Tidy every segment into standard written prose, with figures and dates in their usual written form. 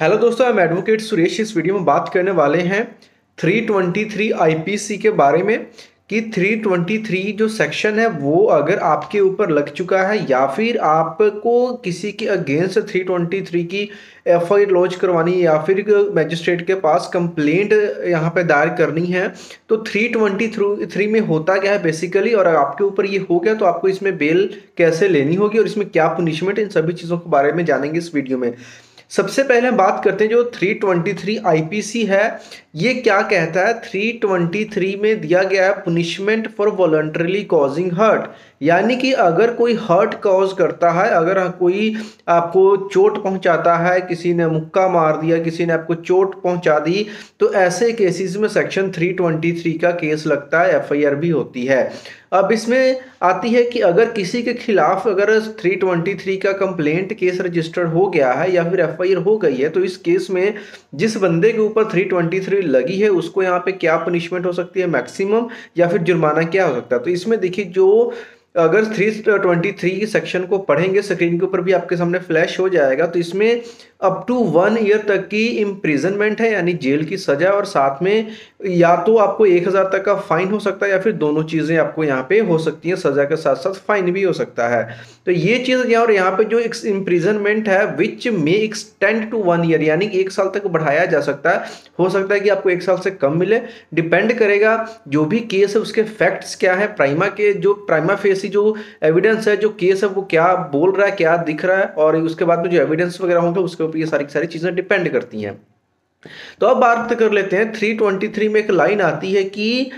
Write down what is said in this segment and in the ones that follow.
Hello दोस्तों, मैं advocate Suresh. इस वीडियो में बात करने वाले हैं 323 आईपीसी के बारे में कि 323 जो सेक्शन है वो अगर आपके ऊपर लग चुका है या फिर आपको किसी के अगेंस्ट 323 की एफआईआर लॉन्च करवानी या फिर मजिस्ट्रेट के पास कंप्लेंट यहाँ पे दायर करनी है तो 323 में होता क्या है बेसिकली, और अगर आपके ऊपर ये हो गया तो आपको इसमें बेल कैसे लेनी होगी और इसमें क्या पनिशमेंट, इन सभी चीज़ों के बारे में जानेंगे इस वीडियो में। सबसे पहले हम बात करते हैं जो 323 आईपीसी है ये क्या कहता है। 323 में दिया गया है punishment for voluntarily causing hurt, यानी कि अगर कोई हर्ट कॉज करता है, अगर कोई आपको चोट पहुंचाता है, किसी ने मुक्का मार दिया, किसी ने आपको चोट पहुंचा दी, तो ऐसे केसेस में सेक्शन 323 का केस लगता है, एफआईआर भी होती है। अब इसमें आती है कि अगर किसी के खिलाफ अगर 323 का कंप्लेंट केस रजिस्टर्ड हो गया है या फिर एफआईआर हो गई है तो इस केस में जिस बंदे के ऊपर 323 लगी है उसको यहाँ पे क्या पनिशमेंट हो सकती है, मैक्सिमम, या फिर जुर्माना क्या हो सकता है। तो इसमें देखिए, जो अगर 323 सेक्शन को पढ़ेंगे स्क्रीन के ऊपर भी आपके सामने फ्लैश हो जाएगा, तो इसमें अप टू 1 ईयर तक की इम्प्रिजनमेंट है, यानी जेल की सजा, और साथ में या तो आपको 1000 तक का फाइन हो सकता है या फिर दोनों चीजें आपको यहाँ पे हो सकती हैं, सजा के साथ साथ फाइन भी हो सकता है। तो ये चीज यहाँ, और यहाँ पे जो इम्प्रिजनमेंट है विच में एक्सटेंड टू 1 ईयर, यानी 1 साल तक बढ़ाया जा सकता है। हो सकता है कि आपको 1 साल से कम मिले, डिपेंड करेगा जो भी केस है उसके फैक्ट्स क्या है, प्राइमा फेसी जो एविडेंस है, जो केस है वो क्या बोल रहा है, क्या दिख रहा है, और उसके बाद में जो एविडेंस वगैरह होंगे उसके ऊपर ये सारी चीजें डिपेंड करती हैं। तो अब बात कर लेते हैं 323 में एक लाइन आती है कि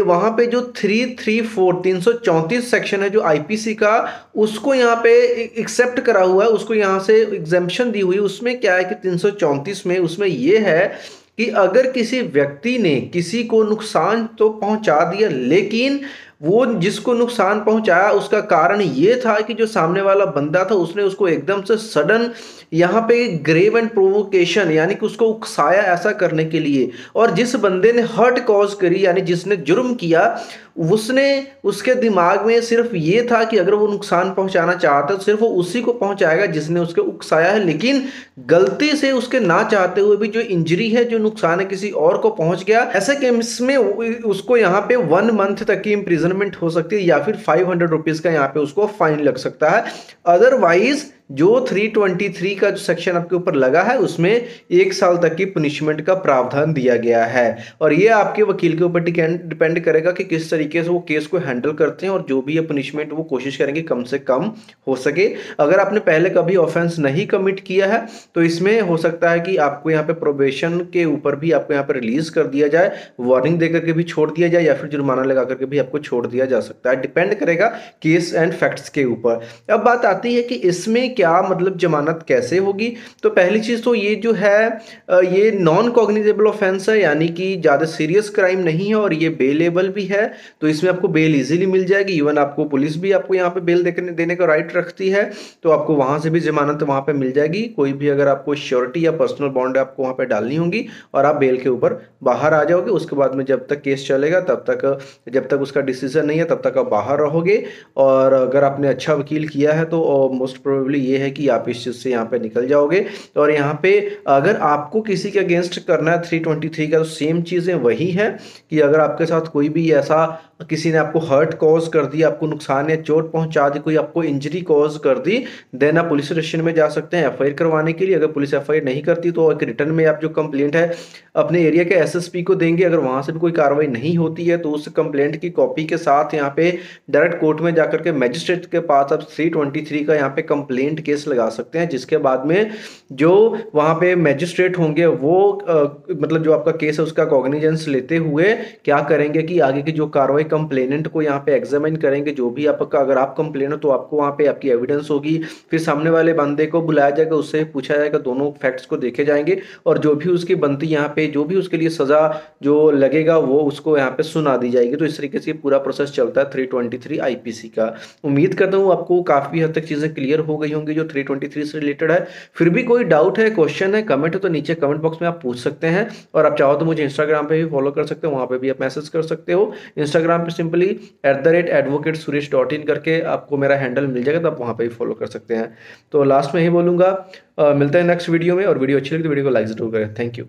वहां पे जो 334 सेक्शन है जो आईपीसी का, उसको यहाँ पे एक्सेप्ट करा हुआ है, उसको यहाँ से एग्जेम्पशन दी हुई है। उसमें क्या है कि 334 में उसमें ये है कि अगर किसी व्यक्ति ने किसी को नुकसान तो पहुंचा दिया, लेकिन वो जिसको नुकसान पहुंचाया उसका कारण ये था कि जो सामने वाला बंदा था उसने उसको एकदम से सडन यहाँ पे ग्रेव एंड प्रोवोकेशन, यानी कि उसको उकसाया ऐसा करने के लिए, और जिस बंदे ने हर्ट कॉज करी यानी जिसने जुर्म किया उसने उसके दिमाग में सिर्फ ये था कि अगर वो नुकसान पहुंचाना चाहता है तो सिर्फ वो उसी को पहुंचाएगा जिसने उसके उकसाया है, लेकिन गलती से उसके ना चाहते हुए भी जो इंजरी है, जो नुकसान है, किसी और को पहुंच गया, ऐसे केस में उसको यहाँ पे 1 मंथ तक की इंप्रिजनमेंट हो सकती है या फिर 500 रुपीज का यहाँ पे उसको फाइन लग सकता है। अदरवाइज जो 323 का जो सेक्शन आपके ऊपर लगा है उसमें 1 साल तक की पनिशमेंट का प्रावधान दिया गया है, और ये आपके वकील के ऊपर डिपेंड करेगा कि किस तरीके से वो केस को हैंडल करते हैं, और जो भी ये पनिशमेंट वो कोशिश करेंगे कम से कम हो सके। अगर आपने पहले कभी ऑफेंस नहीं कमिट किया है तो इसमें हो सकता है कि आपको यहाँ पे प्रोबेशन के ऊपर भी आपको यहाँ पे रिलीज कर दिया जाए, वार्निंग देकर के भी छोड़ दिया जाए, या फिर जुर्माना लगा करके भी आपको छोड़ दिया जा सकता है। डिपेंड करेगा केस एंड फैक्ट्स के ऊपर। अब बात आती है कि इसमें क्या मतलब जमानत कैसे होगी। तो पहली चीज तो ये जो है ये नॉन कॉग्निजेबल ऑफेंस है, यानी कि ज्यादा सीरियस क्राइम नहीं है, और ये बेलेबल भी है, तो इसमें आपको बेल इजीली मिल जाएगी। इवन आपको पुलिस भी आपको यहाँ पे बेल देने का राइट रखती है, तो आपको वहां से भी जमानत वहां पे मिल जाएगी। कोई भी अगर आपको श्योरिटी या पर्सनल बॉन्ड आपको वहां पे डालनी होगी और आप बेल के ऊपर बाहर आ जाओगे, उसके बाद में जब तक केस चलेगा तब तक, जब तक उसका डिसीजन नहीं है तब तक आप बाहर रहोगे। और अगर आपने अच्छा वकील किया है तो मोस्ट प्रोबेबली ये है कि आप इस चीज से यहाँ पे निकल जाओगे। और यहाँ पे अगर आपको किसी के अगेंस्ट करना है 323 का, तो सेम चीजें वही है कि अगर आपके साथ कोई भी ऐसा, किसी ने आपको हर्ट कॉज कर दिया, आपको नुकसान या चोट पहुंचा दी, कोई आपको इंजरी कॉज कर दी, देन आप पुलिस स्टेशन में जा सकते हैं एफआईआर करवाने के लिए। अगर पुलिस एफआईआर नहीं करती तो एक रिटर्न में आप जो कंप्लेंट है अपने एरिया के एसएसपी को देंगे। अगर वहां से भी कोई कार्रवाई नहीं होती है तो उस कंप्लेंट की कॉपी के साथ यहाँ पे डायरेक्ट कोर्ट में जाकर के मजिस्ट्रेट के पास आप 323 का यहाँ पे कंप्लेंट केस लगा सकते हैं, जिसके बाद में जो वहां पे मजिस्ट्रेट होंगे वो मतलब जो आपका केस है उसका कॉग्निजेंस लेते हुए क्या करेंगे कि आगे की जो कार्रवाई कंप्लेनेंट को यहाँ पे एग्जामिन करेंगे। जो भी आपका, अगर आप कंप्लेन हो तो आपको वहाँ पे आपकी एविडेंस होगी, फिर सामने वाले बंदे को बुलाया जाएगा, उससे पूछा जाएगा, दोनों फैक्ट्स को देखे जाएंगे, और जो भी उसकी बनती यहाँ पे जो भी उसके लिए सजा जो लगेगा वो उसको यहाँ पे सुना दी जाएगी। तो इस तरीके से पूरा प्रोसेस चलता है 323 आईपीसी का। उम्मीद करता हूँ आपको काफी हद तक चीजें क्लियर हो गई होंगी। होंगी जो 323 से रिलेटेड है। फिर भी कोई डाउट है, क्वेश्चन है, कमेंट है तो नीचे कमेंट बॉक्स में आप पूछ सकते हैं। और आप चाहो तो मुझे इंस्टाग्राम पे भी फॉलो कर सकते हो, वहाँ पे भी आप मैसेज कर सकते हो। इंस्टाग्राम पे सिंपली @advocate_suresh.in करके आपको मेरा हैंडल मिल जाएगा, तो आप वहाँ पे भी फॉलो कर सकते हैं। तो लास्ट में ही बोलूँगा, मिलते हैं नेक्स्ट वीडियो में, और वीडियो अच्छी लगी तो वीडियो को लाइक जरूर करें। Thank you.